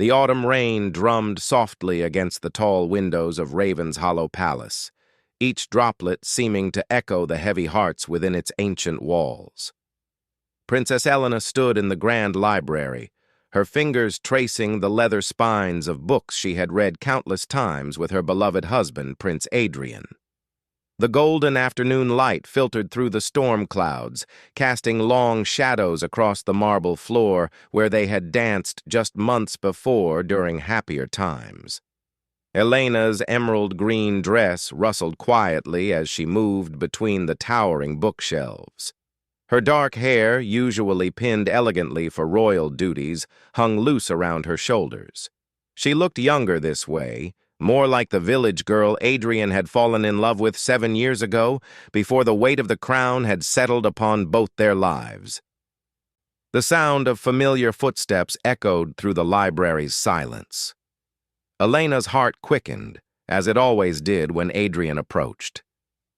The autumn rain drummed softly against the tall windows of Raven's Hollow Palace, each droplet seeming to echo the heavy hearts within its ancient walls. Princess Elena stood in the grand library, her fingers tracing the leather spines of books she had read countless times with her beloved husband, Prince Adrian. The golden afternoon light filtered through the storm clouds, casting long shadows across the marble floor where they had danced just months before during happier times. Elena's emerald green dress rustled quietly as she moved between the towering bookshelves. Her dark hair, usually pinned elegantly for royal duties, hung loose around her shoulders. She looked younger this way, more like the village girl Adrian had fallen in love with 7 years ago, before the weight of the crown had settled upon both their lives. The sound of familiar footsteps echoed through the library's silence. Elena's heart quickened, as it always did when Adrian approached.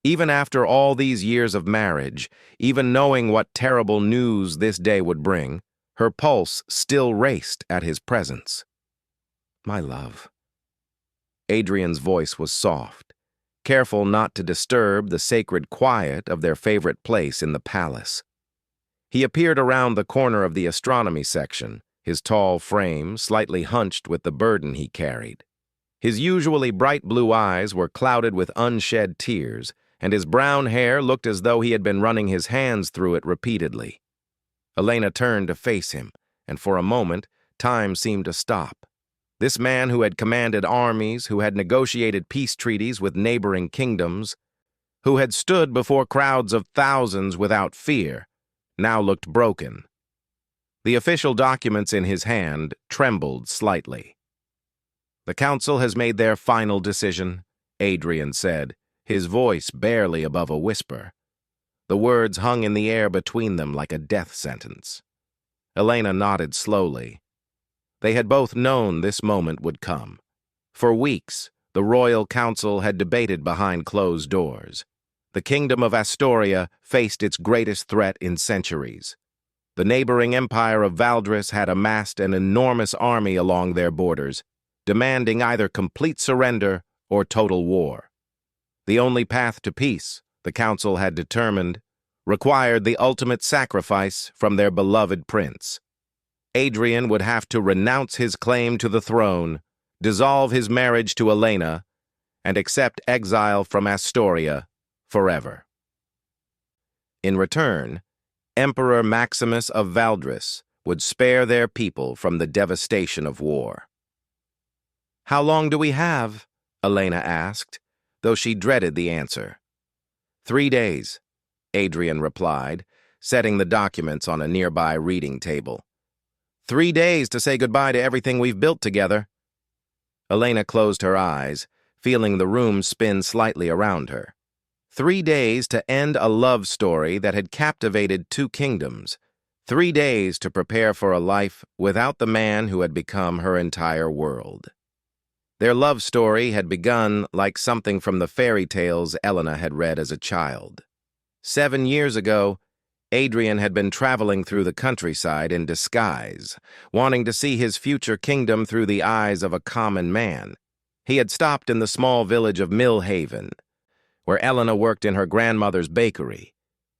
Even after all these years of marriage, even knowing what terrible news this day would bring, her pulse still raced at his presence. "My love." Adrian's voice was soft, careful not to disturb the sacred quiet of their favorite place in the palace. He appeared around the corner of the astronomy section, his tall frame slightly hunched with the burden he carried. His usually bright blue eyes were clouded with unshed tears, and his brown hair looked as though he had been running his hands through it repeatedly. Elena turned to face him, and for a moment, time seemed to stop. This man who had commanded armies, who had negotiated peace treaties with neighboring kingdoms, who had stood before crowds of thousands without fear, now looked broken. The official documents in his hand trembled slightly. "The council has made their final decision," Adrian said, his voice barely above a whisper. The words hung in the air between them like a death sentence. Elena nodded slowly. They had both known this moment would come. For weeks, the royal council had debated behind closed doors. The kingdom of Astoria faced its greatest threat in centuries. The neighboring empire of Valdris had amassed an enormous army along their borders, demanding either complete surrender or total war. The only path to peace, the council had determined, required the ultimate sacrifice from their beloved prince. Adrian would have to renounce his claim to the throne, dissolve his marriage to Elena, and accept exile from Astoria forever. In return, Emperor Maximus of Valdris would spare their people from the devastation of war. "How long do we have?" Elena asked, though she dreaded the answer. 3 days, Adrian replied, setting the documents on a nearby reading table. 3 days to say goodbye to everything we've built together. Elena closed her eyes, feeling the room spin slightly around her. 3 days to end a love story that had captivated 2 kingdoms. 3 days to prepare for a life without the man who had become her entire world. Their love story had begun like something from the fairy tales Elena had read as a child. 7 years ago, Adrian had been traveling through the countryside in disguise, wanting to see his future kingdom through the eyes of a common man. He had stopped in the small village of Millhaven, where Elena worked in her grandmother's bakery.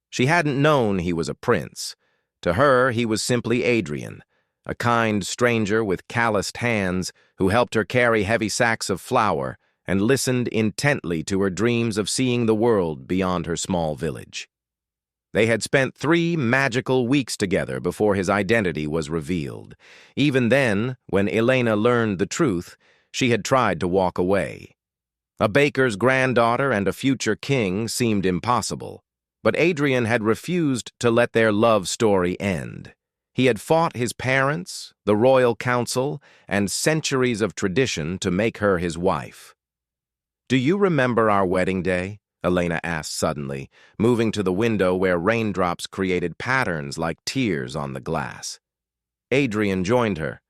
She hadn't known he was a prince. To her, he was simply Adrian, a kind stranger with calloused hands who helped her carry heavy sacks of flour and listened intently to her dreams of seeing the world beyond her small village. They had spent 3 magical weeks together before his identity was revealed. Even then, when Elena learned the truth, she had tried to walk away. A baker's granddaughter and a future king seemed impossible, but Adrian had refused to let their love story end. He had fought his parents, the royal council, and centuries of tradition to make her his wife. "Do you remember our wedding day?" Elena asked suddenly, moving to the window where raindrops created patterns like tears on the glass. Adrian joined her,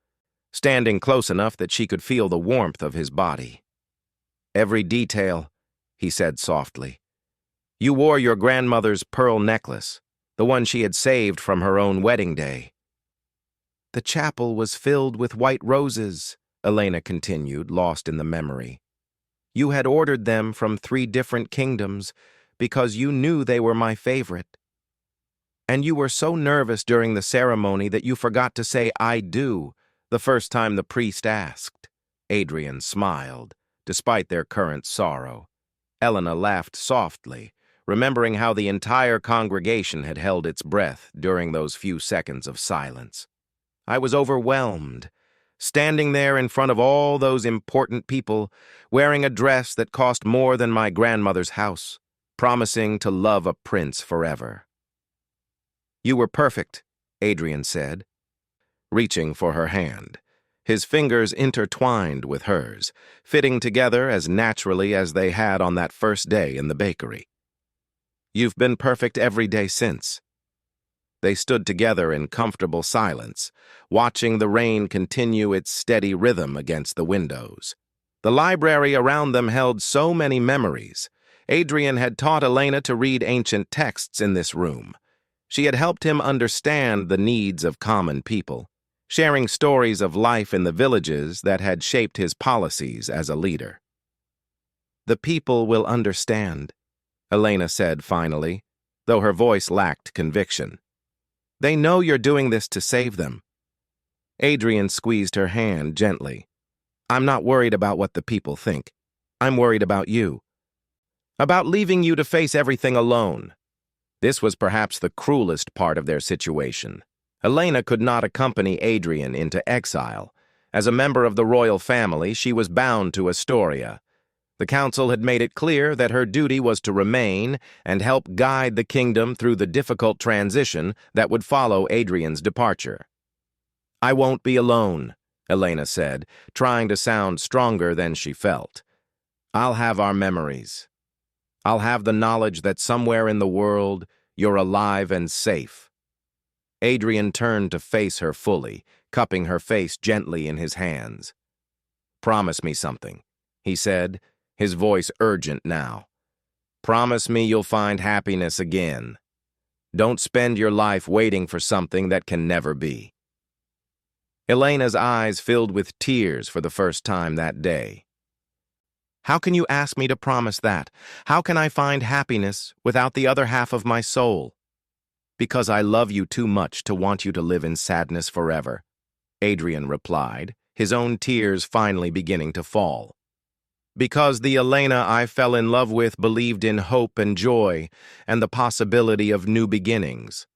standing close enough that she could feel the warmth of his body. "Every detail," he said softly. "You wore your grandmother's pearl necklace, the one she had saved from her own wedding day." The chapel was filled with white roses, Elena continued, lost in the memory. You had ordered them from 3 different kingdoms because you knew they were my favorite. And you were so nervous during the ceremony that you forgot to say "I do" the first time the priest asked. Adrian smiled, despite their current sorrow. Elena laughed softly, remembering how the entire congregation had held its breath during those few seconds of silence. I was overwhelmed, standing there in front of all those important people, wearing a dress that cost more than my grandmother's house, promising to love a prince forever. You were perfect, Adrian said, reaching for her hand. His fingers intertwined with hers, fitting together as naturally as they had on that first day in the bakery. You've been perfect every day since. They stood together in comfortable silence, watching the rain continue its steady rhythm against the windows. The library around them held so many memories. Adrian had taught Elena to read ancient texts in this room. She had helped him understand the needs of common people, sharing stories of life in the villages that had shaped his policies as a leader. The people will understand, Elena said finally, though her voice lacked conviction. They know you're doing this to save them. Adrian squeezed her hand gently. I'm not worried about what the people think. I'm worried about you. About leaving you to face everything alone. This was perhaps the cruelest part of their situation. Elena could not accompany Adrian into exile. As a member of the royal family, she was bound to Astoria. The council had made it clear that her duty was to remain and help guide the kingdom through the difficult transition that would follow Adrian's departure. I won't be alone, Elena said, trying to sound stronger than she felt. I'll have our memories. I'll have the knowledge that somewhere in the world you're alive and safe. Adrian turned to face her fully, cupping her face gently in his hands. Promise me something, he said, his voice urgent now. Promise me you'll find happiness again. Don't spend your life waiting for something that can never be. Elena's eyes filled with tears for the first time that day. How can you ask me to promise that? How can I find happiness without the other half of my soul? Because I love you too much to want you to live in sadness forever, Adrian replied, his own tears finally beginning to fall. Because the Elena I fell in love with believed in hope and joy and the possibility of new beginnings.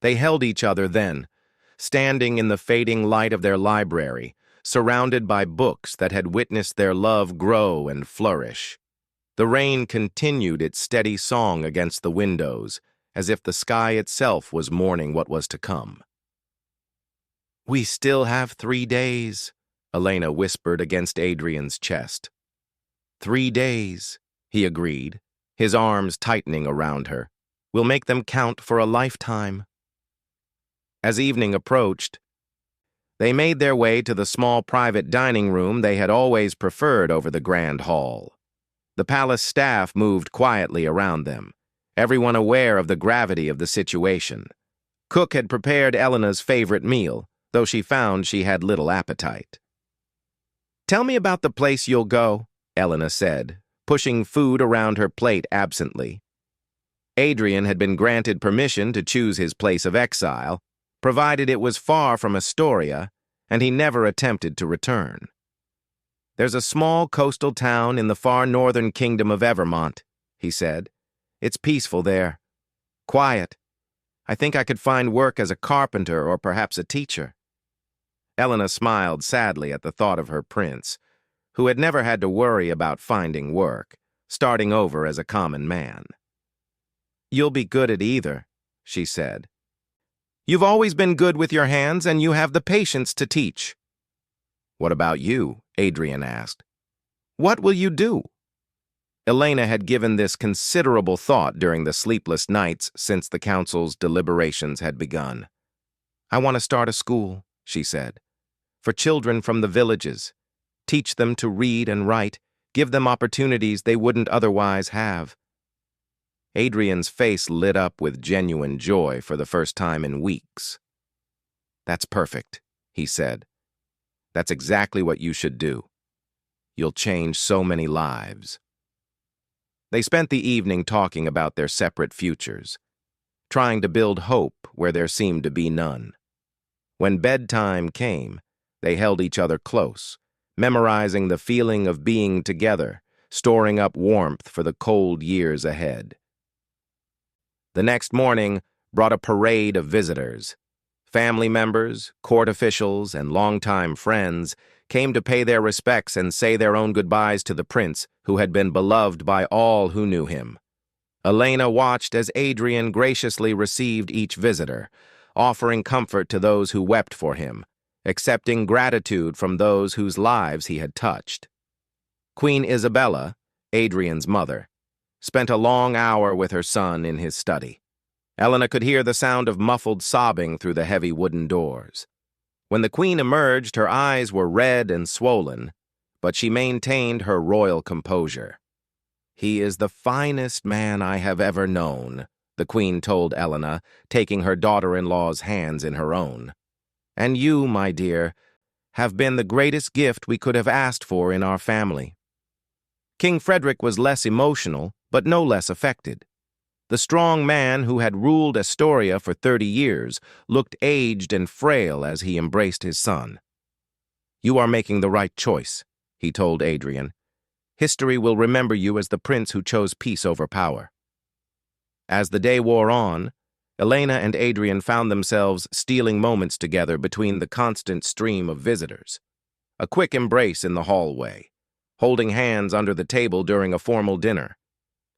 They held each other then, standing in the fading light of their library, surrounded by books that had witnessed their love grow and flourish. The rain continued its steady song against the windows, as if the sky itself was mourning what was to come. We still have 3 days, Elena whispered against Adrian's chest. 3 days, he agreed, his arms tightening around her. We'll make them count for a lifetime. As evening approached, they made their way to the small private dining room they had always preferred over the grand hall. The palace staff moved quietly around them, everyone aware of the gravity of the situation. Cook had prepared Elena's favorite meal, though she found she had little appetite. Tell me about the place you'll go, Elena said, pushing food around her plate absently. Adrian had been granted permission to choose his place of exile, provided it was far from Astoria, and he never attempted to return. There's a small coastal town in the far northern kingdom of Evermont, he said. It's peaceful there. Quiet. I think I could find work as a carpenter or perhaps a teacher. Elena smiled sadly at the thought of her prince, who had never had to worry about finding work, starting over as a common man. You'll be good at either, she said. You've always been good with your hands, and you have the patience to teach. What about you? Adrian asked. What will you do? Elena had given this considerable thought during the sleepless nights since the council's deliberations had begun. I want to start a school, she said, for children from the villages. Teach them to read and write, give them opportunities they wouldn't otherwise have. Adrian's face lit up with genuine joy for the first time in weeks. "That's perfect," he said. "That's exactly what you should do. You'll change so many lives." They spent the evening talking about their separate futures, trying to build hope where there seemed to be none. When bedtime came, they held each other close, memorizing the feeling of being together, storing up warmth for the cold years ahead. The next morning brought a parade of visitors. Family members, court officials, and longtime friends came to pay their respects and say their own goodbyes to the prince who had been beloved by all who knew him. Elena watched as Adrian graciously received each visitor, offering comfort to those who wept for him, accepting gratitude from those whose lives he had touched. Queen Isabella, Adrian's mother, spent a long hour with her son in his study. Elena could hear the sound of muffled sobbing through the heavy wooden doors. When the queen emerged, her eyes were red and swollen, but she maintained her royal composure. "He is the finest man I have ever known," the queen told Elena, taking her daughter-in-law's hands in her own. "And you, my dear, have been the greatest gift we could have asked for in our family." King Frederick was less emotional, but no less affected. The strong man who had ruled Astoria for 30 years looked aged and frail as he embraced his son. "You are making the right choice," he told Adrian. "History will remember you as the prince who chose peace over power." As the day wore on, Elena and Adrian found themselves stealing moments together between the constant stream of visitors. A quick embrace in the hallway, holding hands under the table during a formal dinner,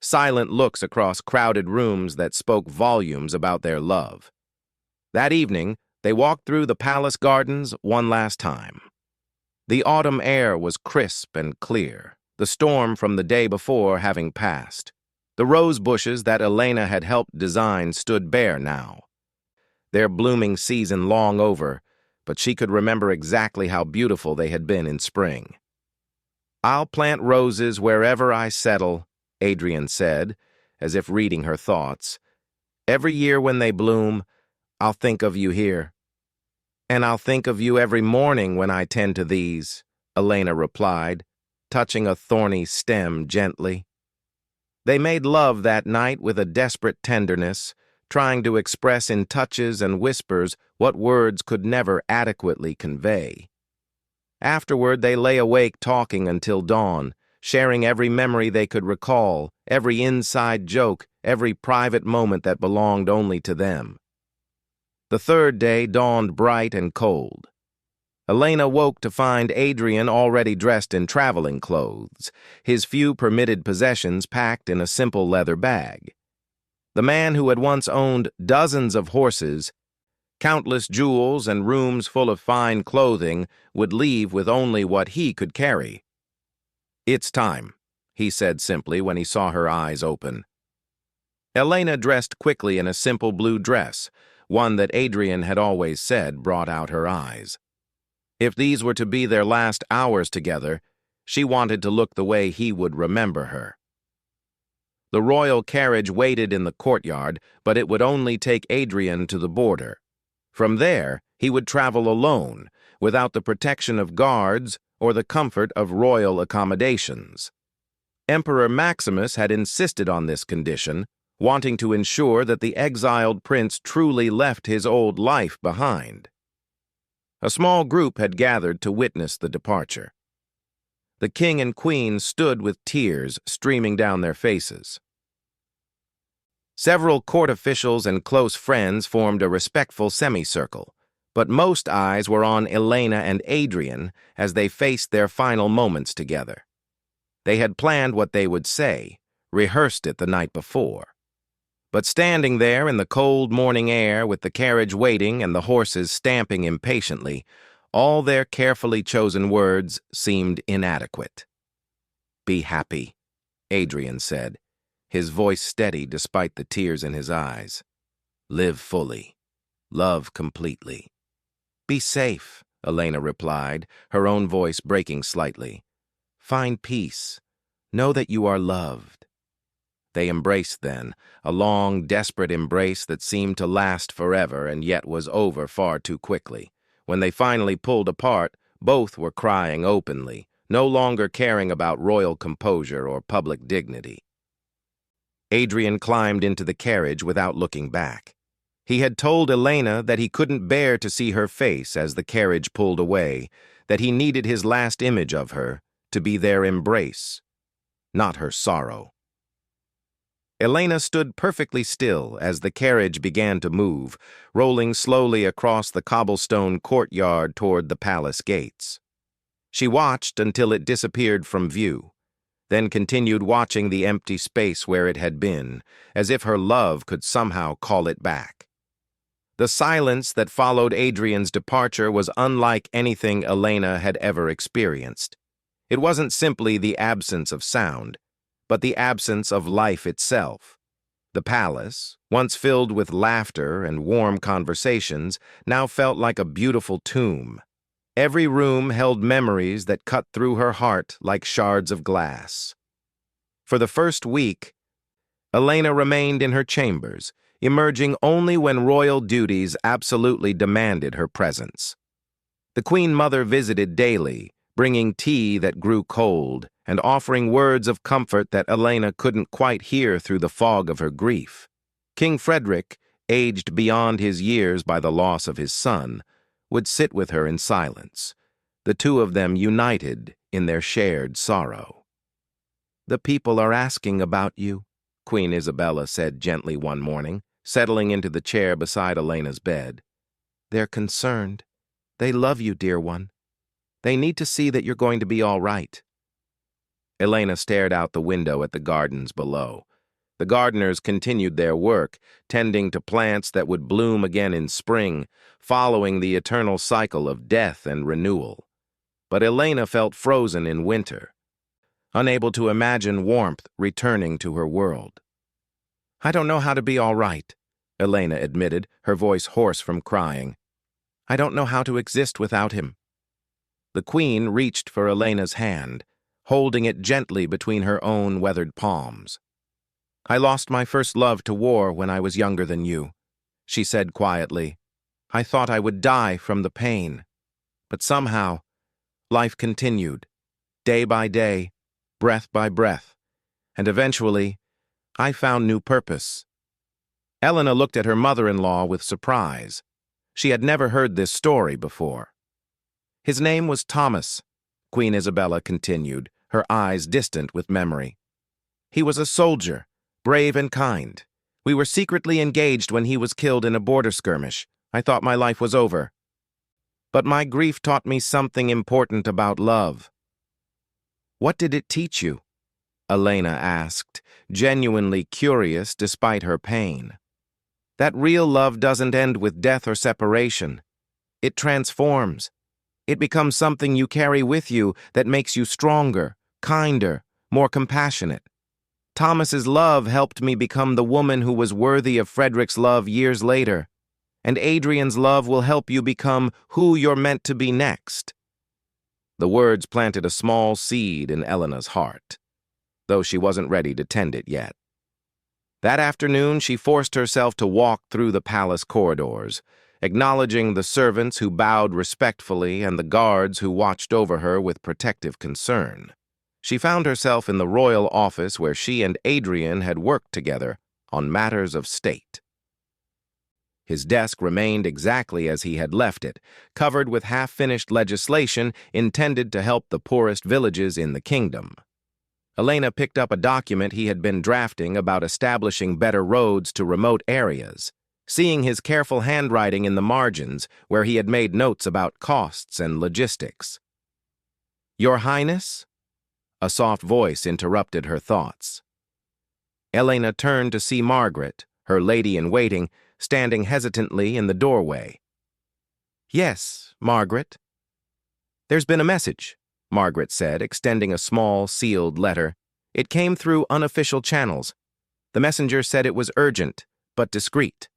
silent looks across crowded rooms that spoke volumes about their love. That evening, they walked through the palace gardens one last time. The autumn air was crisp and clear, the storm from the day before having passed. The rose bushes that Elena had helped design stood bare now, their blooming season long over, but she could remember exactly how beautiful they had been in spring. "I'll plant roses wherever I settle," Adrian said, as if reading her thoughts. "Every year when they bloom, I'll think of you here." "And I'll think of you every morning when I tend to these," Elena replied, touching a thorny stem gently. They made love that night with a desperate tenderness, trying to express in touches and whispers what words could never adequately convey. Afterward, they lay awake talking until dawn, sharing every memory they could recall, every inside joke, every private moment that belonged only to them. The third day dawned bright and cold. Elena woke to find Adrian already dressed in traveling clothes, his few permitted possessions packed in a simple leather bag. The man who had once owned dozens of horses, countless jewels, and rooms full of fine clothing would leave with only what he could carry. "It's time," he said simply when he saw her eyes open. Elena dressed quickly in a simple blue dress, one that Adrian had always said brought out her eyes. If these were to be their last hours together, she wanted to look the way he would remember her. The royal carriage waited in the courtyard, but it would only take Adrian to the border. From there, he would travel alone, without the protection of guards or the comfort of royal accommodations. Emperor Maximus had insisted on this condition, wanting to ensure that the exiled prince truly left his old life behind. A small group had gathered to witness the departure. The king and queen stood with tears streaming down their faces. Several court officials and close friends formed a respectful semicircle, but most eyes were on Elena and Adrian as they faced their final moments together. They had planned what they would say, rehearsed it the night before. But standing there in the cold morning air with the carriage waiting and the horses stamping impatiently, all their carefully chosen words seemed inadequate. "Be happy," Adrian said, his voice steady despite the tears in his eyes. "Live fully. Love completely." "Be safe," Elena replied, her own voice breaking slightly. "Find peace. Know that you are loved." They embraced then, a long, desperate embrace that seemed to last forever and yet was over far too quickly. When they finally pulled apart, both were crying openly, no longer caring about royal composure or public dignity. Adrian climbed into the carriage without looking back. He had told Elena that he couldn't bear to see her face as the carriage pulled away, that he needed his last image of her to be their embrace, not her sorrow. Elena stood perfectly still as the carriage began to move, rolling slowly across the cobblestone courtyard toward the palace gates. She watched until it disappeared from view, then continued watching the empty space where it had been, as if her love could somehow call it back. The silence that followed Adrian's departure was unlike anything Elena had ever experienced. It wasn't simply the absence of sound, but the absence of life itself. The palace, once filled with laughter and warm conversations, now felt like a beautiful tomb. Every room held memories that cut through her heart like shards of glass. For the first week, Elena remained in her chambers, emerging only when royal duties absolutely demanded her presence. The Queen Mother visited daily, bringing tea that grew cold and offering words of comfort that Elena couldn't quite hear through the fog of her grief. King Frederick, aged beyond his years by the loss of his son, would sit with her in silence, the two of them united in their shared sorrow. "The people are asking about you," Queen Isabella said gently one morning, settling into the chair beside Elena's bed. "They're concerned. They love you, dear one. They need to see that you're going to be all right." Elena stared out the window at the gardens below. The gardeners continued their work, tending to plants that would bloom again in spring, following the eternal cycle of death and renewal. But Elena felt frozen in winter, unable to imagine warmth returning to her world. "I don't know how to be all right," Elena admitted, her voice hoarse from crying. "I don't know how to exist without him." The Queen reached for Elena's hand, holding it gently between her own weathered palms. "I lost my first love to war when I was younger than you," she said quietly. "I thought I would die from the pain. But somehow, life continued, day by day, breath by breath, and eventually, I found new purpose." Elena looked at her mother-in-law with surprise. She had never heard this story before. "His name was Thomas," Queen Isabella continued, her eyes distant with memory. "He was a soldier, brave and kind. We were secretly engaged when he was killed in a border skirmish. I thought my life was over. But my grief taught me something important about love." "What did it teach you?" Elena asked, genuinely curious despite her pain. "That real love doesn't end with death or separation. It transforms. It becomes something you carry with you that makes you stronger, kinder, more compassionate. Thomas's love helped me become the woman who was worthy of Frederick's love years later, and Adrian's love will help you become who you're meant to be next." The words planted a small seed in Elena's heart, though she wasn't ready to tend it yet. That afternoon, she forced herself to walk through the palace corridors, acknowledging the servants who bowed respectfully and the guards who watched over her with protective concern. She found herself in the royal office where she and Adrian had worked together on matters of state. His desk remained exactly as he had left it, covered with half-finished legislation intended to help the poorest villages in the kingdom. Elena picked up a document he had been drafting about establishing better roads to remote areas, seeing his careful handwriting in the margins where he had made notes about costs and logistics. "Your Highness?" A soft voice interrupted her thoughts. Elena turned to see Margaret, her lady-in-waiting, standing hesitantly in the doorway. "Yes, Margaret." "There's been a message," Margaret said, extending a small, sealed letter. "It came through unofficial channels. The messenger said it was urgent, but discreet."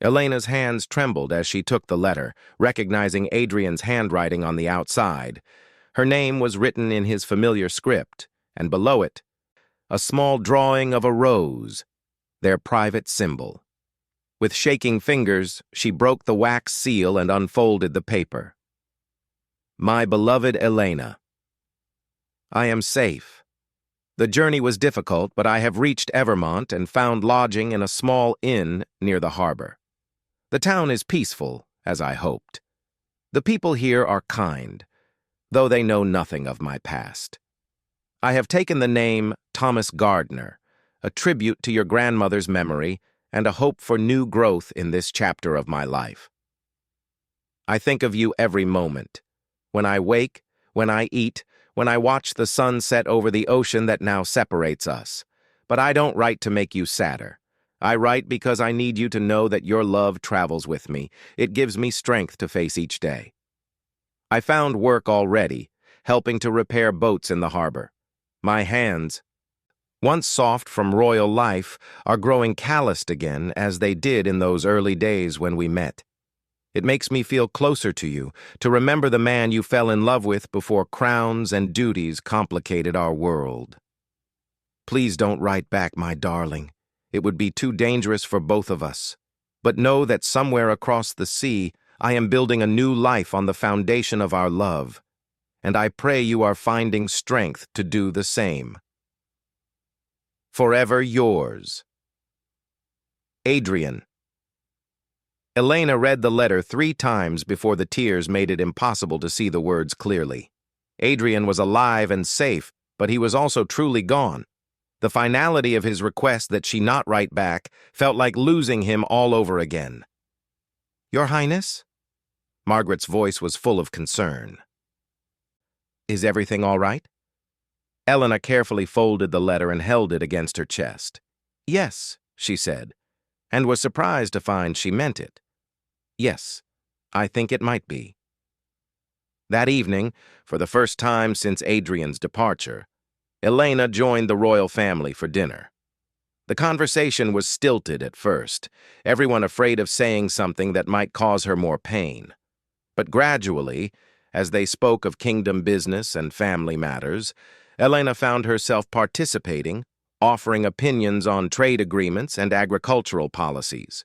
Elena's hands trembled as she took the letter, recognizing Adrian's handwriting on the outside. Her name was written in his familiar script, and below it, a small drawing of a rose, their private symbol. With shaking fingers, she broke the wax seal and unfolded the paper. My beloved Elena, I am safe. The journey was difficult, but I have reached Evermont and found lodging in a small inn near the harbor. The town is peaceful, as I hoped. The people here are kind, though they know nothing of my past. I have taken the name Thomas Gardner, a tribute to your grandmother's memory and a hope for new growth in this chapter of my life. I think of you every moment. When I wake, when I eat, when I watch the sun set over the ocean that now separates us. But I don't write to make you sadder. I write because I need you to know that your love travels with me. It gives me strength to face each day. I found work already, helping to repair boats in the harbor. My hands, once soft from royal life, are growing calloused again as they did in those early days when we met. It makes me feel closer to you, to remember the man you fell in love with before crowns and duties complicated our world. Please don't write back, my darling. It would be too dangerous for both of us. But know that somewhere across the sea, I am building a new life on the foundation of our love, and I pray you are finding strength to do the same. Forever yours, Adrian. Elena read the letter 3 times before the tears made it impossible to see the words clearly. Adrian was alive and safe, but he was also truly gone. The finality of his request that she not write back felt like losing him all over again. Your Highness? Margaret's voice was full of concern. Is everything all right? Elena carefully folded the letter and held it against her chest. Yes, she said, and was surprised to find she meant it. Yes, I think it might be. That evening, for the first time since Adrian's departure, Elena joined the royal family for dinner. The conversation was stilted at first, everyone afraid of saying something that might cause her more pain. But gradually, as they spoke of kingdom business and family matters, Elena found herself participating, offering opinions on trade agreements and agricultural policies.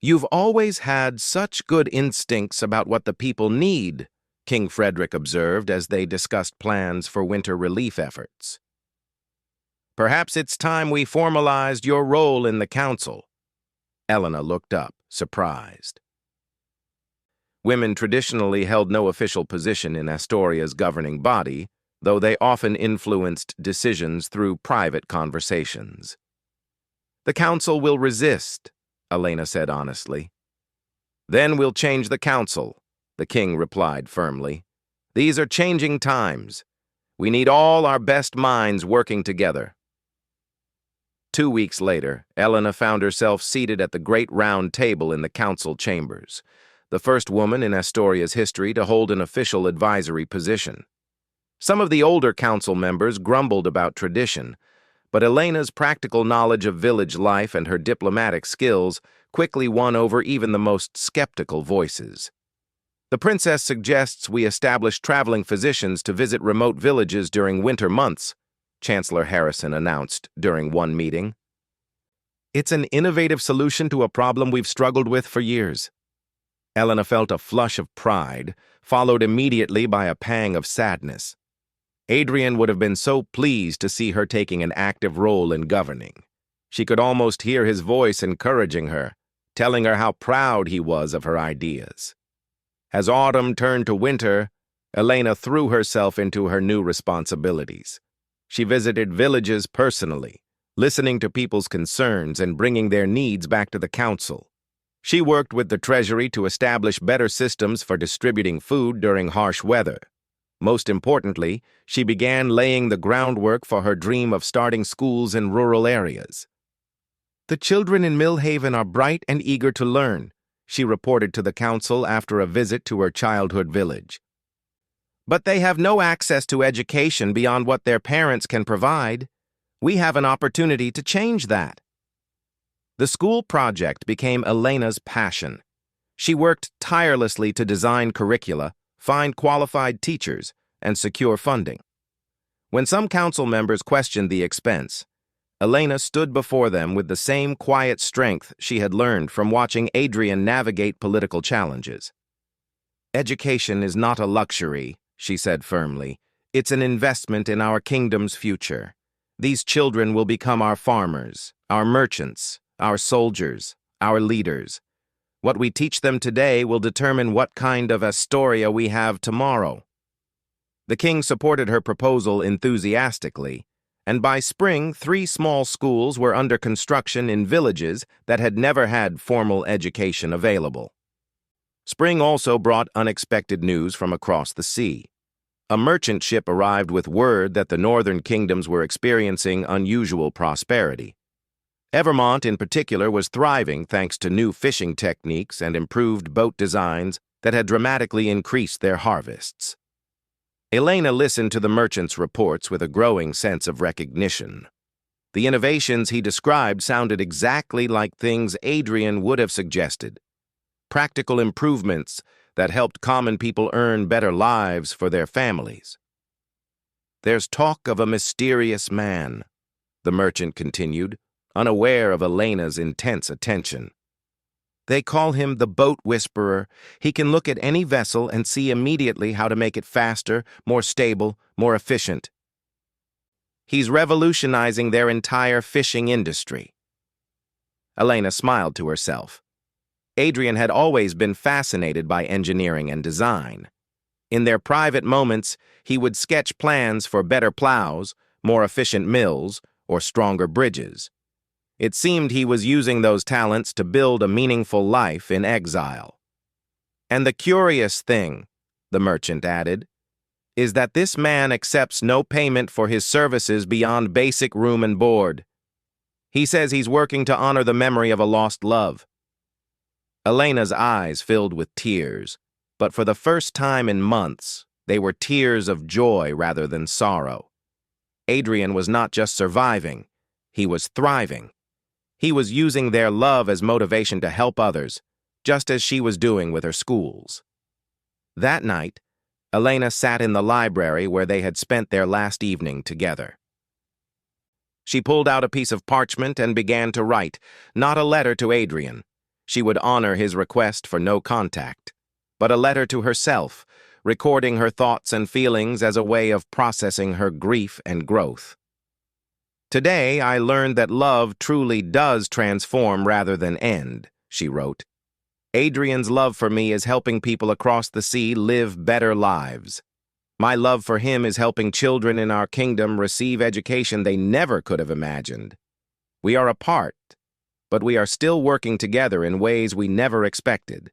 You've always had such good instincts about what the people need, King Frederick observed as they discussed plans for winter relief efforts. Perhaps it's time we formalized your role in the council. Elena looked up, surprised. Women traditionally held no official position in Astoria's governing body, though they often influenced decisions through private conversations. The council will resist, Elena said honestly. Then we'll change the council, the king replied firmly. These are changing times. We need all our best minds working together. 2 weeks later, Elena found herself seated at the great round table in the council chambers, the first woman in Astoria's history to hold an official advisory position. Some of the older council members grumbled about tradition, but Elena's practical knowledge of village life and her diplomatic skills quickly won over even the most skeptical voices. The princess suggests we establish traveling physicians to visit remote villages during winter months, Chancellor Harrison announced during one meeting. It's an innovative solution to a problem we've struggled with for years. Elena felt a flush of pride, followed immediately by a pang of sadness. Adrian would have been so pleased to see her taking an active role in governing. She could almost hear his voice encouraging her, telling her how proud he was of her ideas. As autumn turned to winter, Elena threw herself into her new responsibilities. She visited villages personally, listening to people's concerns and bringing their needs back to the council. She worked with the treasury to establish better systems for distributing food during harsh weather. Most importantly, she began laying the groundwork for her dream of starting schools in rural areas. The children in Millhaven are bright and eager to learn, she reported to the council after a visit to her childhood village. But they have no access to education beyond what their parents can provide. We have an opportunity to change that. The school project became Elena's passion. She worked tirelessly to design curricula, find qualified teachers, and secure funding. When some council members questioned the expense, Elena stood before them with the same quiet strength she had learned from watching Adrian navigate political challenges. "Education is not a luxury," she said firmly. "It's an investment in our kingdom's future. These children will become our farmers, our merchants, our soldiers, our leaders. What we teach them today will determine what kind of Astoria we have tomorrow." The king supported her proposal enthusiastically, and by spring 3 small schools were under construction in villages that had never had formal education available. Spring also brought unexpected news from across the sea. A merchant ship arrived with word that the northern kingdoms were experiencing unusual prosperity. Evermont, in particular, was thriving thanks to new fishing techniques and improved boat designs that had dramatically increased their harvests. Elena listened to the merchant's reports with a growing sense of recognition. The innovations he described sounded exactly like things Adrian would have suggested. Practical improvements that helped common people earn better lives for their families. "There's talk of a mysterious man," the merchant continued, unaware of Elena's intense attention. "They call him the boat whisperer. He can look at any vessel and see immediately how to make it faster, more stable, more efficient. He's revolutionizing their entire fishing industry." Elena smiled to herself. Adrian had always been fascinated by engineering and design. In their private moments, he would sketch plans for better plows, more efficient mills, or stronger bridges. It seemed he was using those talents to build a meaningful life in exile. "And the curious thing," the merchant added, "is that this man accepts no payment for his services beyond basic room and board. He says he's working to honor the memory of a lost love." Elena's eyes filled with tears, but for the first time in months, they were tears of joy rather than sorrow. Adrian was not just surviving, he was thriving. He was using their love as motivation to help others, just as she was doing with her schools. That night, Elena sat in the library where they had spent their last evening together. She pulled out a piece of parchment and began to write, not a letter to Adrian. She would honor his request for no contact, but a letter to herself, recording her thoughts and feelings as a way of processing her grief and growth. "Today, I learned that love truly does transform rather than end," she wrote. "Adrian's love for me is helping people across the sea live better lives. My love for him is helping children in our kingdom receive education they never could have imagined. We are apart, but we are still working together in ways we never expected."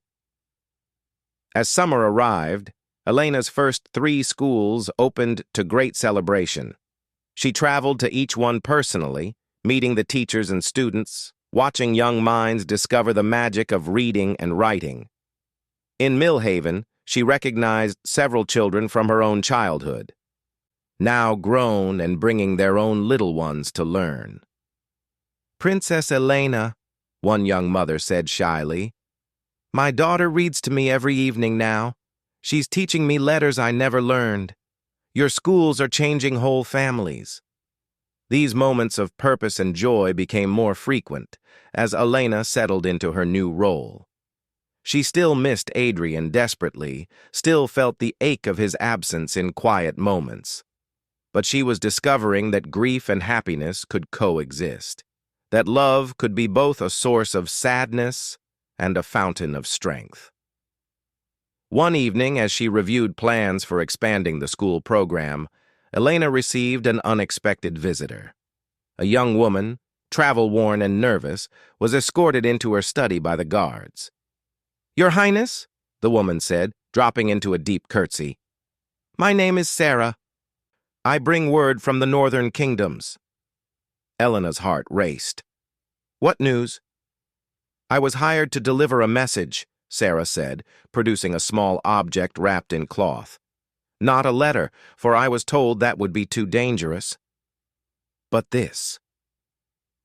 As summer arrived, Elena's first 3 schools opened to great celebration. She traveled to each one personally, meeting the teachers and students, watching young minds discover the magic of reading and writing. In Millhaven, she recognized several children from her own childhood, now grown and bringing their own little ones to learn. "Princess Elena," one young mother said shyly, "my daughter reads to me every evening now. She's teaching me letters I never learned. Your schools are changing whole families." These moments of purpose and joy became more frequent as Elena settled into her new role. She still missed Adrian desperately, still felt the ache of his absence in quiet moments. But she was discovering that grief and happiness could coexist, that love could be both a source of sadness and a fountain of strength. One evening, as she reviewed plans for expanding the school program, Elena received an unexpected visitor. A young woman, travel-worn and nervous, was escorted into her study by the guards. "Your Highness," the woman said, dropping into a deep curtsy, "my name is Sarah. I bring word from the northern kingdoms." Elena's heart raced. "What news?" "I was hired to deliver a message," Sarah said, producing a small object wrapped in cloth. "Not a letter, for I was told that would be too dangerous. But this."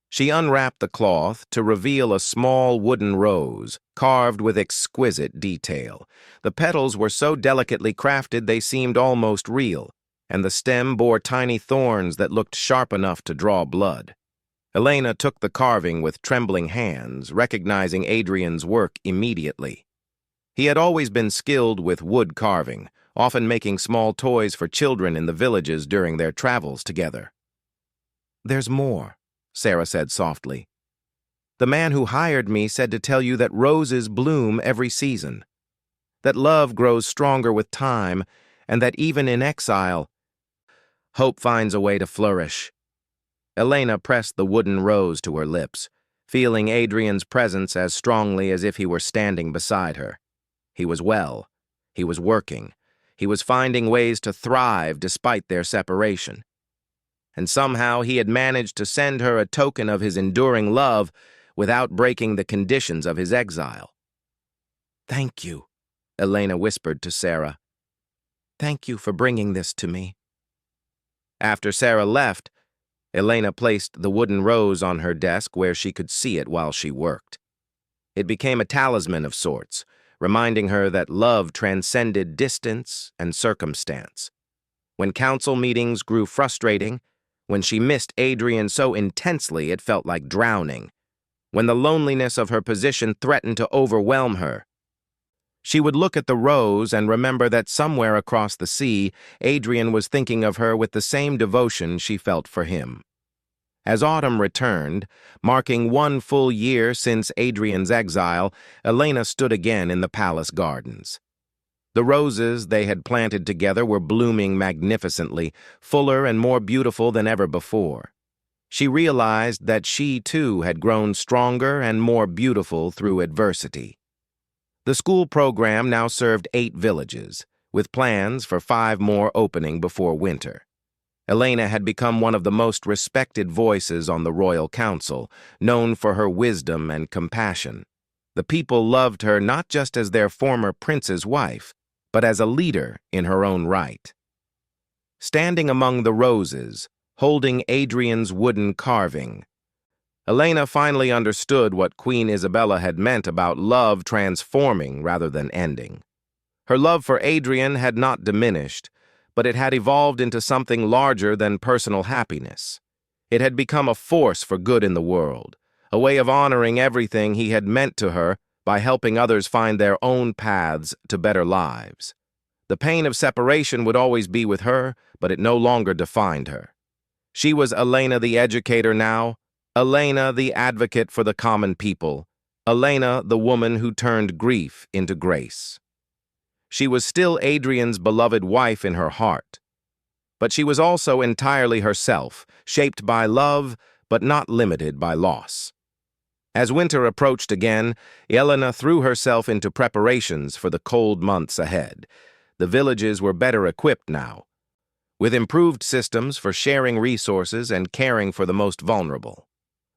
She unwrapped the cloth to reveal a small wooden rose, carved with exquisite detail. The petals were so delicately crafted they seemed almost real, and the stem bore tiny thorns that looked sharp enough to draw blood. Elena took the carving with trembling hands, recognizing Adrian's work immediately. He had always been skilled with wood carving, often making small toys for children in the villages during their travels together. "There's more," Sarah said softly. "The man who hired me said to tell you that roses bloom every season, that love grows stronger with time, and that even in exile, hope finds a way to flourish." Elena pressed the wooden rose to her lips, feeling Adrian's presence as strongly as if he were standing beside her. He was well. He was working. He was finding ways to thrive despite their separation. And somehow he had managed to send her a token of his enduring love without breaking the conditions of his exile. "Thank you," Elena whispered to Sarah. "Thank you for bringing this to me." After Sarah left, Elena placed the wooden rose on her desk where she could see it while she worked. It became a talisman of sorts, reminding her that love transcended distance and circumstance. When council meetings grew frustrating, when she missed Adrian so intensely it felt like drowning, when the loneliness of her position threatened to overwhelm her, she would look at the rose and remember that somewhere across the sea, Adrian was thinking of her with the same devotion she felt for him. As autumn returned, marking 1 full year since Adrian's exile, Elena stood again in the palace gardens. The roses they had planted together were blooming magnificently, fuller and more beautiful than ever before. She realized that she, too, had grown stronger and more beautiful through adversity. The school program now served 8 villages, with plans for 5 more opening before winter. Elena had become one of the most respected voices on the royal council, known for her wisdom and compassion. The people loved her not just as their former prince's wife, but as a leader in her own right. Standing among the roses, holding Adrian's wooden carving, Elena finally understood what Queen Isabella had meant about love transforming rather than ending. Her love for Adrian had not diminished, but it had evolved into something larger than personal happiness. It had become a force for good in the world, a way of honoring everything he had meant to her by helping others find their own paths to better lives. The pain of separation would always be with her, but it no longer defined her. She was Elena the educator now, Elena the advocate for the common people, Elena the woman who turned grief into grace. She was still Adrian's beloved wife in her heart, but she was also entirely herself, shaped by love but not limited by loss. As winter approached again, Elena threw herself into preparations for the cold months ahead. The villages were better equipped now, with improved systems for sharing resources and caring for the most vulnerable.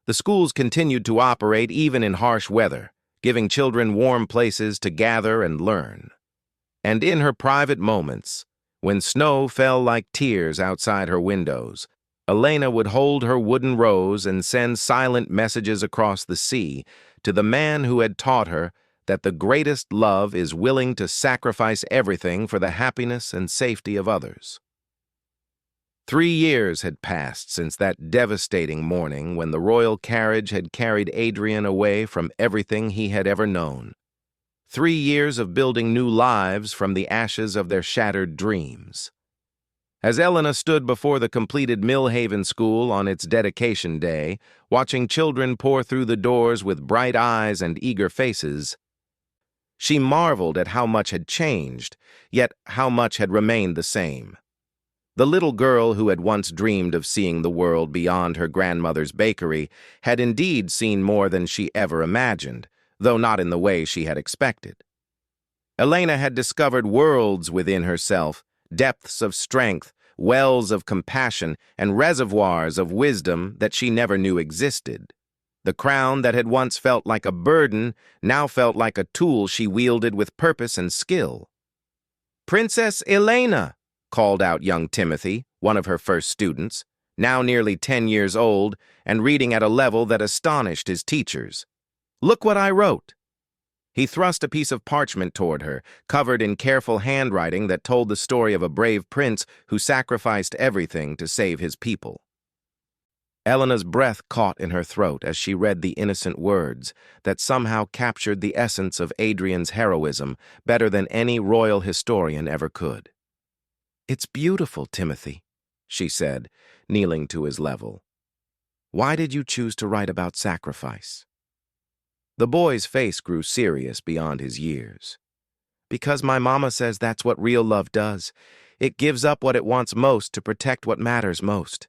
The schools continued to operate even in harsh weather, giving children warm places to gather and learn. And in her private moments, when snow fell like tears outside her windows, Elena would hold her wooden rose and send silent messages across the sea to the man who had taught her that the greatest love is willing to sacrifice everything for the happiness and safety of others. 3 years had passed since that devastating morning when the royal carriage had carried Adrian away from everything he had ever known. 3 years of building new lives from the ashes of their shattered dreams. As Elena stood before the completed Millhaven School on its dedication day, watching children pour through the doors with bright eyes and eager faces, she marveled at how much had changed, yet how much had remained the same. The little girl who had once dreamed of seeing the world beyond her grandmother's bakery had indeed seen more than she ever imagined, though not in the way she had expected. Elena had discovered worlds within herself, depths of strength, wells of compassion, and reservoirs of wisdom that she never knew existed. The crown that had once felt like a burden now felt like a tool she wielded with purpose and skill. "Princess Elena!" called out young Timothy, one of her first students, now nearly 10 years old and reading at a level that astonished his teachers. "Look what I wrote." He thrust a piece of parchment toward her, covered in careful handwriting that told the story of a brave prince who sacrificed everything to save his people. Elena's breath caught in her throat as she read the innocent words that somehow captured the essence of Adrian's heroism better than any royal historian ever could. "It's beautiful, Timothy," she said, kneeling to his level. "Why did you choose to write about sacrifice?" The boy's face grew serious beyond his years. "Because my mama says that's what real love does. It gives up what it wants most to protect what matters most."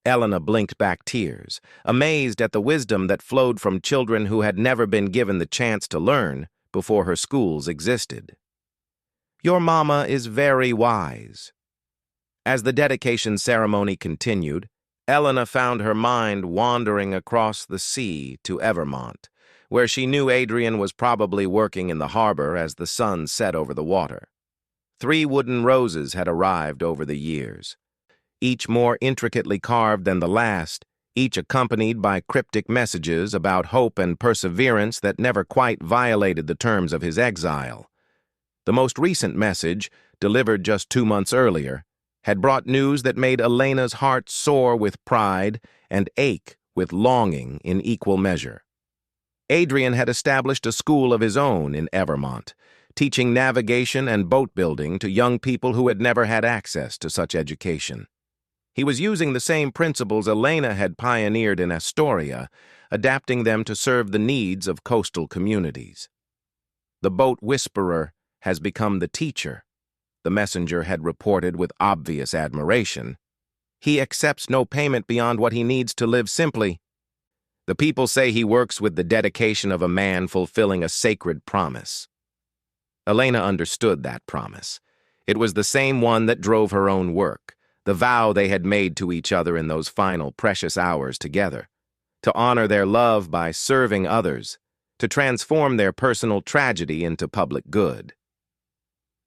Elena blinked back tears, amazed at the wisdom that flowed from children who had never been given the chance to learn before her schools existed. "Your mama is very wise." As the dedication ceremony continued, Elena found her mind wandering across the sea to Evermont, where she knew Adrian was probably working in the harbor as the sun set over the water. 3 wooden roses had arrived over the years, each more intricately carved than the last, each accompanied by cryptic messages about hope and perseverance that never quite violated the terms of his exile. The most recent message, delivered just 2 months earlier, had brought news that made Elena's heart soar with pride and ache with longing in equal measure. Adrian had established a school of his own in Evermont, teaching navigation and boat building to young people who had never had access to such education. He was using the same principles Elena had pioneered in Astoria, adapting them to serve the needs of coastal communities. "The boat whisperer has become the teacher," the messenger had reported with obvious admiration. "He accepts no payment beyond what he needs to live simply. The people say he works with the dedication of a man fulfilling a sacred promise." Elena understood that promise. It was the same one that drove her own work, the vow they had made to each other in those final precious hours together, to honor their love by serving others, to transform their personal tragedy into public good.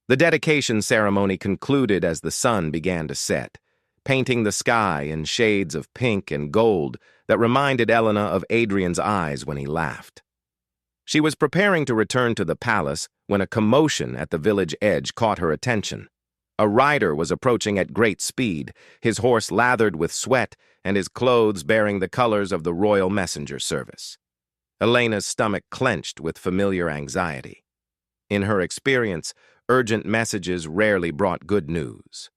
The dedication ceremony concluded as the sun began to set, painting the sky in shades of pink and gold that reminded Elena of Adrian's eyes when he laughed. She was preparing to return to the palace when a commotion at the village edge caught her attention. A rider was approaching at great speed, his horse lathered with sweat and his clothes bearing the colors of the royal messenger service. Elena's stomach clenched with familiar anxiety. In her experience, urgent messages rarely brought good news.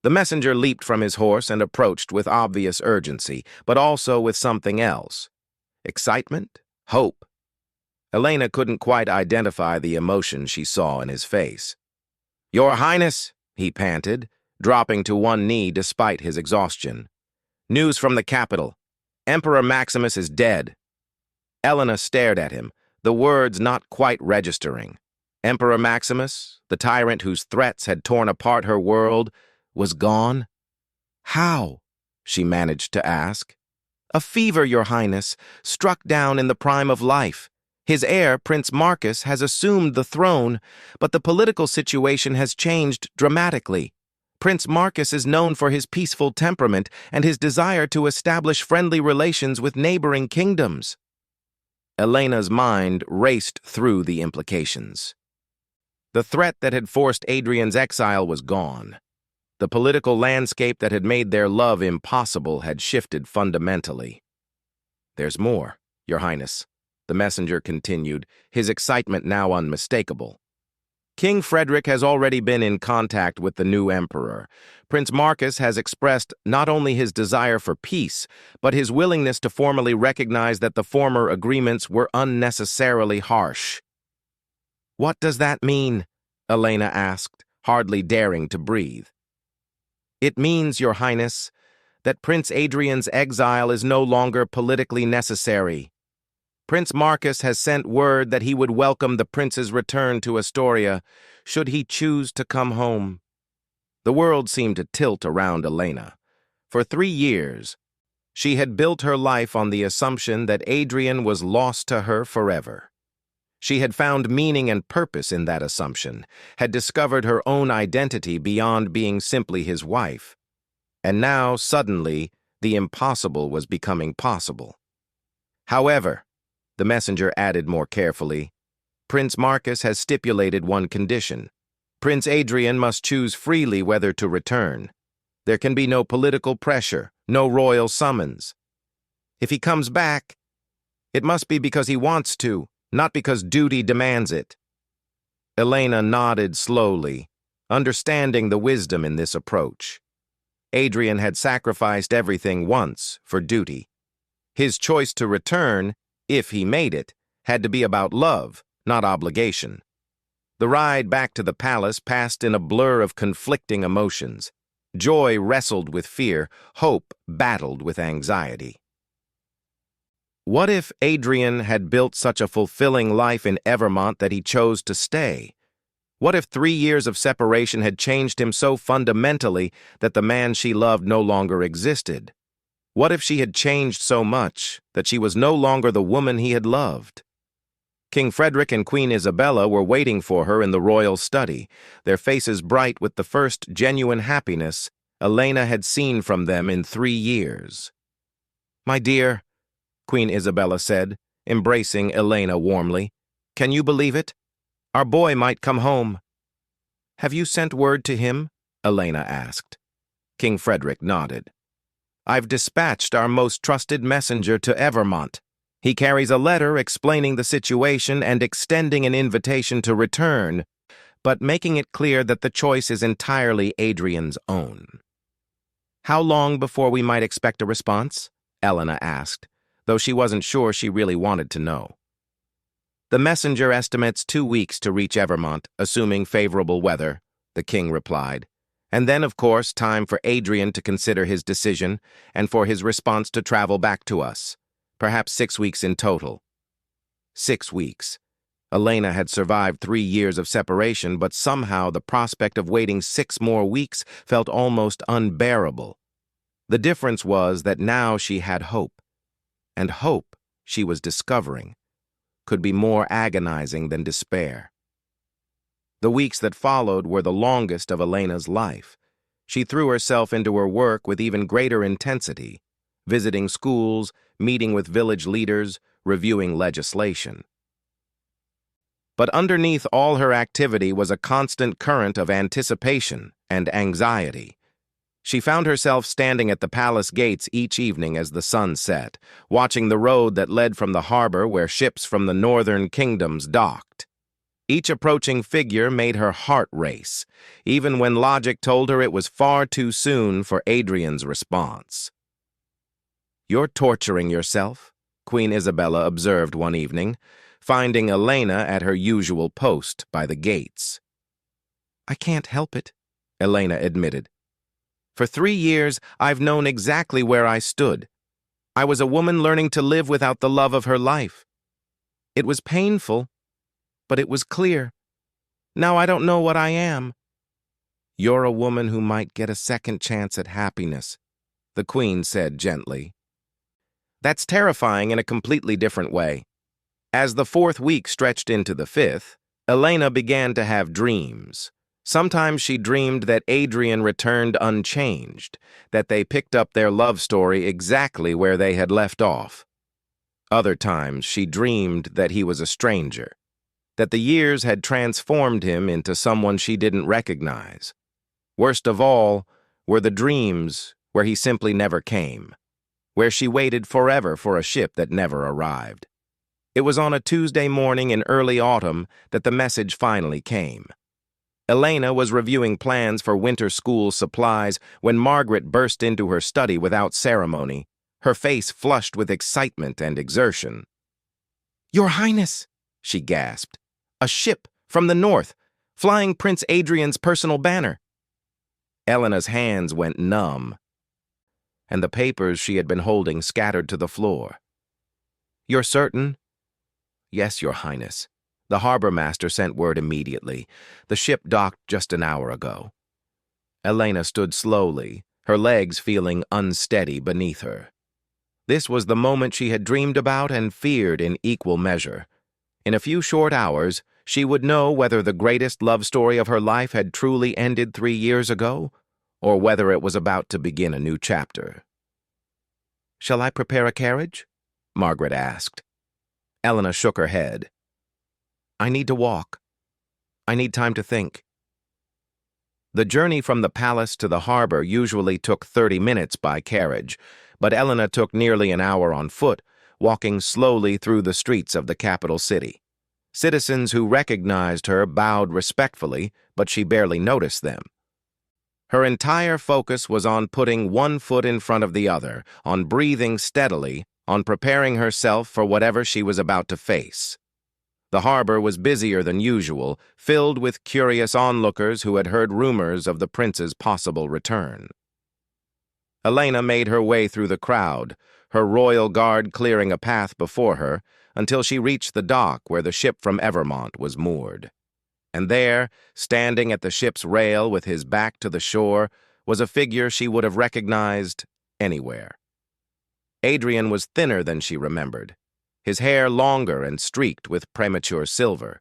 The messenger leaped from his horse and approached with obvious urgency, but also with something else. Excitement? Hope? Elena couldn't quite identify the emotion she saw in his face. "Your Highness," he panted, dropping to one knee despite his exhaustion. "News from the capital. Emperor Maximus is dead." Elena stared at him, the words not quite registering. Emperor Maximus, the tyrant whose threats had torn apart her world, was gone? "How?" she managed to ask. "A fever, Your Highness, struck down in the prime of life. His heir, Prince Marcus, has assumed the throne, but the political situation has changed dramatically. Prince Marcus is known for his peaceful temperament and his desire to establish friendly relations with neighboring kingdoms." Elena's mind raced through the implications. The threat that had forced Adrian's exile was gone. The political landscape that had made their love impossible had shifted fundamentally. "There's more, Your Highness," the messenger continued, his excitement now unmistakable. "King Frederick has already been in contact with the new emperor. Prince Marcus has expressed not only his desire for peace, but his willingness to formally recognize that the former agreements were unnecessarily harsh." "What does that mean?" Elena asked, hardly daring to breathe. "It means, Your Highness, that Prince Adrian's exile is no longer politically necessary. Prince Marcus has sent word that he would welcome the prince's return to Astoria, should he choose to come home." The world seemed to tilt around Elena. For 3 years, she had built her life on the assumption that Adrian was lost to her forever. She had found meaning and purpose in that assumption, had discovered her own identity beyond being simply his wife. And now, suddenly, the impossible was becoming possible. However, The messenger added more carefully, Prince Marcus has stipulated one condition. Prince Adrian must choose freely whether to return. There can be no political pressure, no royal summons. If he comes back, it must be because he wants to, not because duty demands it. Elena nodded slowly, understanding the wisdom in this approach. Adrian had sacrificed everything once for duty. His choice to return, if he made it, had to be about love, not obligation. The ride back to the palace passed in a blur of conflicting emotions. Joy wrestled with fear, hope battled with anxiety. What if Adrian had built such a fulfilling life in Evermont that he chose to stay? What if 3 years of separation had changed him so fundamentally that the man she loved no longer existed? What if she had changed so much that she was no longer the woman he had loved? King Frederick and Queen Isabella were waiting for her in the royal study, their faces bright with the first genuine happiness Elena had seen from them in 3 years. "My dear," Queen Isabella said, embracing Elena warmly, "can you believe it? Our boy might come home." "Have you sent word to him?" Elena asked. King Frederick nodded. "I've dispatched our most trusted messenger to Evermont. He carries a letter explaining the situation and extending an invitation to return, but making it clear that the choice is entirely Adrian's own." "How long before we might expect a response?" Elena asked, though she wasn't sure she really wanted to know. "The messenger estimates 2 weeks to reach Evermont, assuming favorable weather," the king replied. "And then, of course, time for Adrian to consider his decision and for his response to travel back to us. Perhaps 6 weeks in total." 6 weeks. Elena had survived 3 years of separation, but somehow the prospect of waiting 6 more weeks felt almost unbearable. The difference was that now she had hope, and hope, she was discovering, could be more agonizing than despair. The weeks that followed were the longest of Elena's life. She threw herself into her work with even greater intensity, visiting schools, meeting with village leaders, reviewing legislation. But underneath all her activity was a constant current of anticipation and anxiety. She found herself standing at the palace gates each evening as the sun set, watching the road that led from the harbor where ships from the northern kingdoms docked. Each approaching figure made her heart race, even when logic told her it was far too soon for Adrian's response. "You're torturing yourself," Queen Isabella observed one evening, finding Elena at her usual post by the gates. "I can't help it," Elena admitted. "For 3 years, I've known exactly where I stood. I was a woman learning to live without the love of her life. It was painful, but it was clear. Now I don't know what I am." "You're a woman who might get a second chance at happiness," the Queen said gently. "That's terrifying in a completely different way." As the 4th week stretched into the 5th, Elena began to have dreams. Sometimes she dreamed that Adrian returned unchanged, that they picked up their love story exactly where they had left off. Other times she dreamed that he was a stranger, that the years had transformed him into someone she didn't recognize. Worst of all were the dreams where he simply never came, where she waited forever for a ship that never arrived. It was on a Tuesday morning in early autumn that the message finally came. Elena was reviewing plans for winter school supplies when Margaret burst into her study without ceremony, her face flushed with excitement and exertion. "Your Highness," she gasped, "a ship from the north, flying Prince Adrian's personal banner." Elena's hands went numb, and the papers she had been holding scattered to the floor. "You're certain?" "Yes, Your Highness. The harbor master sent word immediately. The ship docked just an hour ago." Elena stood slowly, her legs feeling unsteady beneath her. This was the moment she had dreamed about and feared in equal measure. In a few short hours, she would know whether the greatest love story of her life had truly ended 3 years ago, or whether it was about to begin a new chapter. "Shall I prepare a carriage?" Margaret asked. Elena shook her head. I need to walk. I need time to think. The journey from the palace to the harbor usually took 30 minutes by carriage, but Elena took nearly an hour on foot, walking slowly through the streets of the capital city. Citizens who recognized her bowed respectfully, but she barely noticed them. Her entire focus was on putting one foot in front of the other, on breathing steadily, on preparing herself for whatever she was about to face. The harbor was busier than usual, filled with curious onlookers who had heard rumors of the prince's possible return. Elena made her way through the crowd, her royal guard clearing a path before her, until she reached the dock where the ship from Evermont was moored. And there, standing at the ship's rail with his back to the shore, was a figure she would have recognized anywhere. Adrian was thinner than she remembered, his hair longer and streaked with premature silver.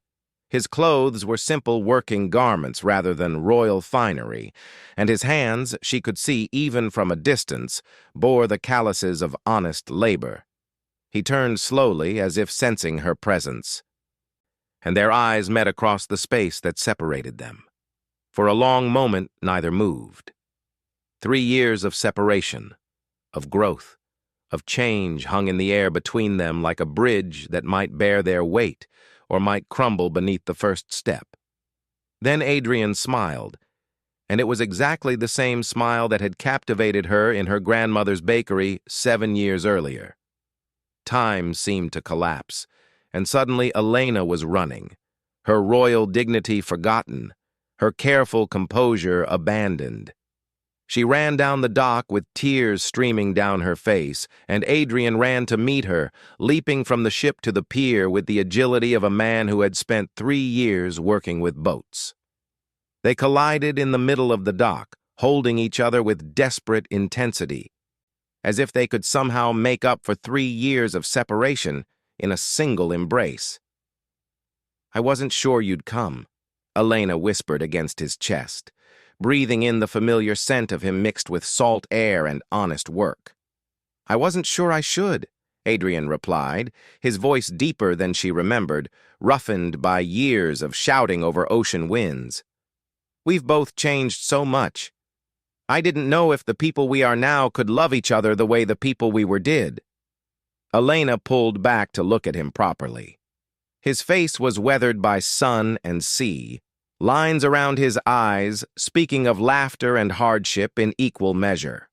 His clothes were simple working garments rather than royal finery, and his hands, she could see even from a distance, bore the calluses of honest labor. He turned slowly, as if sensing her presence, and their eyes met across the space that separated them. For a long moment, neither moved. 3 years of separation, of growth, of change hung in the air between them like a bridge that might bear their weight or might crumble beneath the first step. Then Adrian smiled, and it was exactly the same smile that had captivated her in her grandmother's bakery 7 years earlier. Time seemed to collapse, and suddenly Elena was running, her royal dignity forgotten, her careful composure abandoned. She ran down the dock with tears streaming down her face, and Adrian ran to meet her, leaping from the ship to the pier with the agility of a man who had spent 3 years working with boats. They collided in the middle of the dock, holding each other with desperate intensity, as if they could somehow make up for 3 years of separation in a single embrace. I wasn't sure you'd come, Elena whispered against his chest, breathing in the familiar scent of him mixed with salt air and honest work. I wasn't sure I should, Adrian replied, his voice deeper than she remembered, roughened by years of shouting over ocean winds. We've both changed so much. I didn't know if the people we are now could love each other the way the people we were did. Elena pulled back to look at him properly. His face was weathered by sun and sea, lines around his eyes speaking of laughter and hardship in equal measure.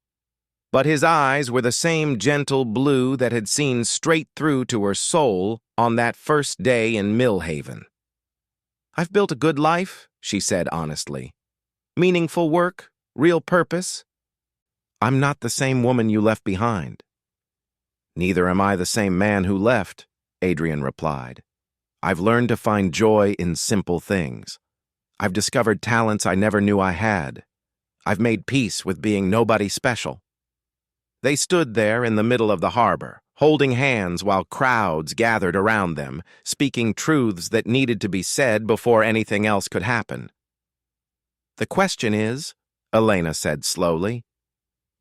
But his eyes were the same gentle blue that had seen straight through to her soul on that first day in Millhaven. I've built a good life, she said honestly. Meaningful work, real purpose. I'm not the same woman you left behind. Neither am I the same man who left, Adrian replied. I've learned to find joy in simple things. I've discovered talents I never knew I had. I've made peace with being nobody special. They stood there in the middle of the harbor, holding hands while crowds gathered around them, speaking truths that needed to be said before anything else could happen. The question is, Elena said slowly,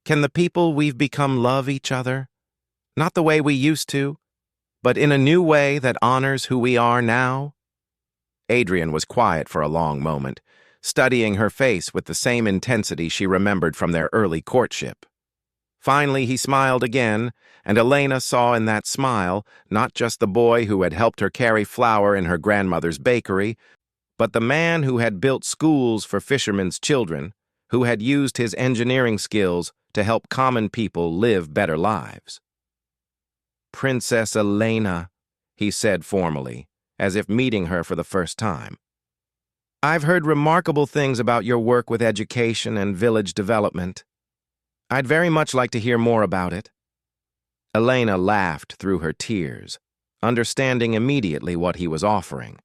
can the people we've become love each other? Not the way we used to, but in a new way that honors who we are now? Adrian was quiet for a long moment, studying her face with the same intensity she remembered from their early courtship. Finally, he smiled again, and Elena saw in that smile not just the boy who had helped her carry flour in her grandmother's bakery, but the man who had built schools for fishermen's children, who had used his engineering skills to help common people live better lives. Princess Elena, he said formally, as if meeting her for the first time. I've heard remarkable things about your work with education and village development. I'd very much like to hear more about it. Elena laughed through her tears, understanding immediately what he was offering.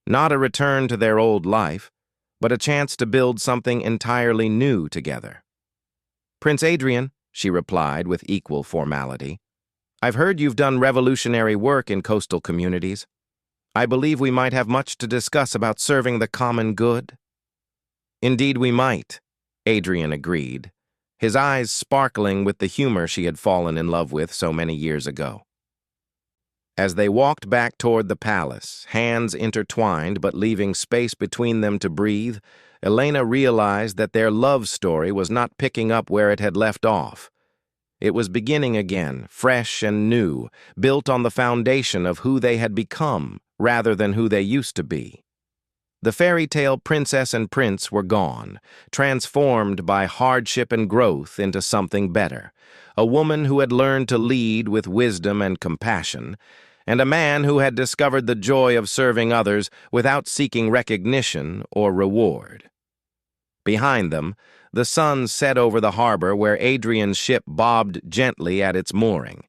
Not a return to their old life, but a chance to build something entirely new together. Prince Adrian, she replied with equal formality, I've heard you've done revolutionary work in coastal communities. I believe we might have much to discuss about serving the common good. Indeed we might, Adrian agreed, his eyes sparkling with the humor she had fallen in love with so many years ago. As they walked back toward the palace, hands intertwined but leaving space between them to breathe, Elena realized that their love story was not picking up where it had left off. It was beginning again, fresh and new, built on the foundation of who they had become rather than who they used to be. The fairy tale princess and prince were gone, transformed by hardship and growth into something better. A woman who had learned to lead with wisdom and compassion, and a man who had discovered the joy of serving others without seeking recognition or reward. Behind them, the sun set over the harbor where Adrian's ship bobbed gently at its mooring.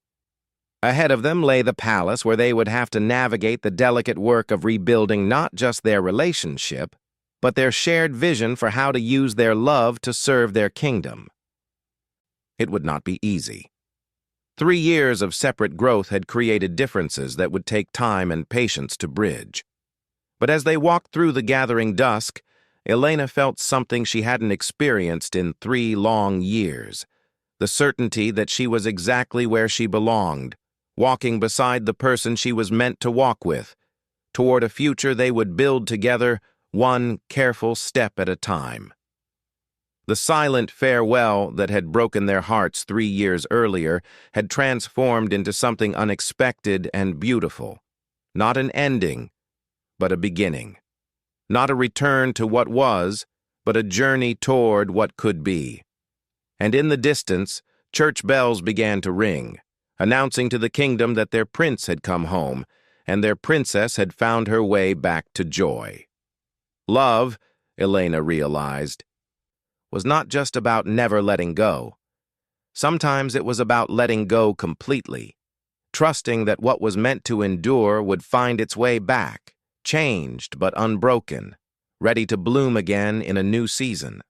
Ahead of them lay the palace where they would have to navigate the delicate work of rebuilding not just their relationship, but their shared vision for how to use their love to serve their kingdom. It would not be easy. 3 years of separate growth had created differences that would take time and patience to bridge. But as they walked through the gathering dusk, Elena felt something she hadn't experienced in 3 long years, the certainty that she was exactly where she belonged, walking beside the person she was meant to walk with, toward a future they would build together, one careful step at a time. The silent farewell that had broken their hearts 3 years earlier had transformed into something unexpected and beautiful. Not an ending, but a beginning. Not a return to what was, but a journey toward what could be. And in the distance, church bells began to ring, announcing to the kingdom that their prince had come home, and their princess had found her way back to joy. Love, Elena realized, was not just about never letting go. Sometimes it was about letting go completely, trusting that what was meant to endure would find its way back, changed but unbroken, ready to bloom again in a new season.